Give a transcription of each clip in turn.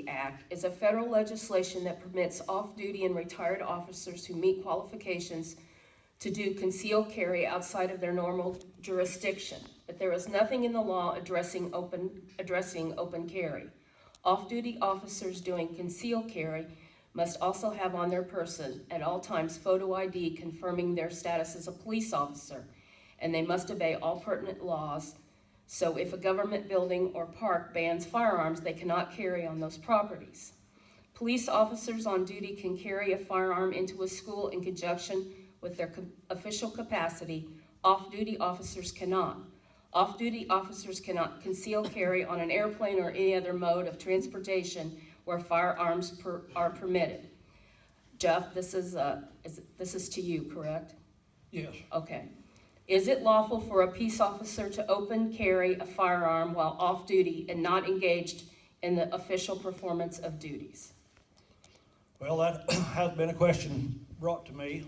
Act is a federal legislation that permits off-duty and retired officers who meet qualifications to do concealed carry outside of their normal jurisdiction, but there is nothing in the law addressing open carry. Off-duty officers doing concealed carry must also have on their person at all times photo ID confirming their status as a police officer, and they must obey all pertinent laws. So if a government building or park bans firearms, they cannot carry on those properties. Police officers on duty can carry a firearm into a school in conjunction with their official capacity. Off-duty officers cannot. Off-duty officers cannot conceal carry on an airplane or any other mode of transportation where firearms are permitted. Jeff, this is to you, correct? Yes. Okay. Is it lawful for a peace officer to open carry a firearm while off duty and not engaged in the official performance of duties? Well, that has been a question brought to me.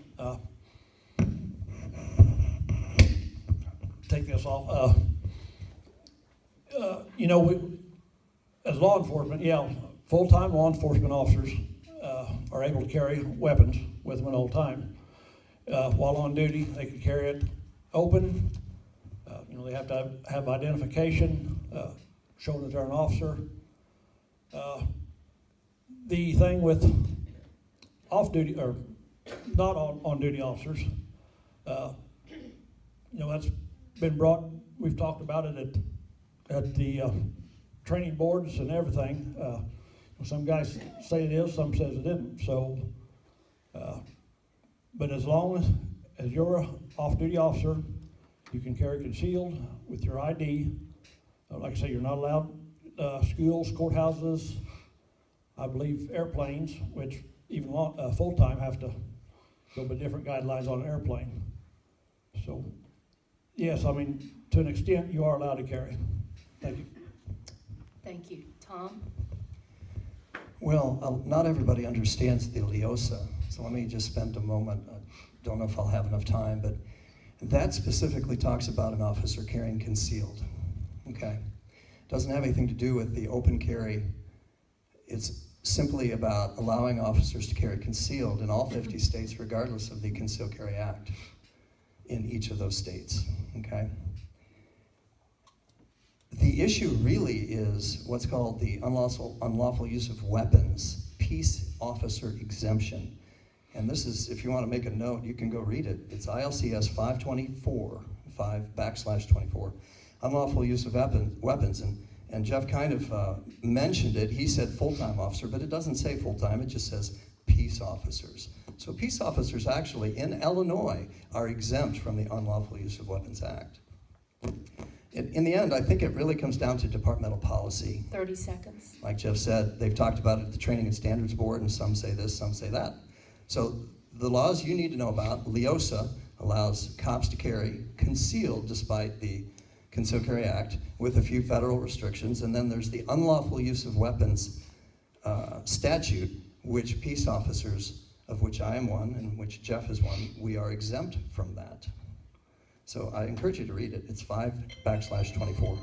Take this off. You know, as law enforcement, yeah, full-time law enforcement officers are able to carry weapons with them at all time. While on duty, they can carry it open. You know, they have to have identification, show that they're an officer. The thing with off-duty or not on-duty officers, you know, that's been brought. We've talked about it at the training boards and everything. Some guys say it is, some says it isn't. So, but as long as you're an off-duty officer, you can carry concealed with your ID. Like I say, you're not allowed schools, courthouses, I believe airplanes, which even full-time have to go by different guidelines on an airplane. So, yes, I mean, to an extent, you are allowed to carry. Thank you. Thank you. Tom? Well, not everybody understands the LEOSA, so let me just spend a moment. I don't know if I'll have enough time, but that specifically talks about an officer carrying concealed, okay? Doesn't have anything to do with the open carry. It's simply about allowing officers to carry concealed in all 50 states, regardless of the Concealed Carry Act in each of those states, okay? The issue really is what's called the unlawful use of weapons, peace officer exemption. And this is, if you want to make a note, you can go read it. It's ILCS 5/24, unlawful use of weapons. And Jeff kind of mentioned it. He said full-time officer, but it doesn't say full-time, it just says peace officers. So peace officers actually in Illinois are exempt from the Unlawful Use of Weapons Act. In the end, I think it really comes down to departmental policy. 30 seconds. Like Jeff said, they've talked about it at the Training and Standards Board, and some say this, some say that. So the laws you need to know about, LEOSA allows cops to carry concealed despite the Concealed Carry Act with a few federal restrictions, and then there's the Unlawful Use of Weapons statute, which peace officers, of which I am one and which Jeff is one, we are exempt from that. So I encourage you to read it. It's 5/24.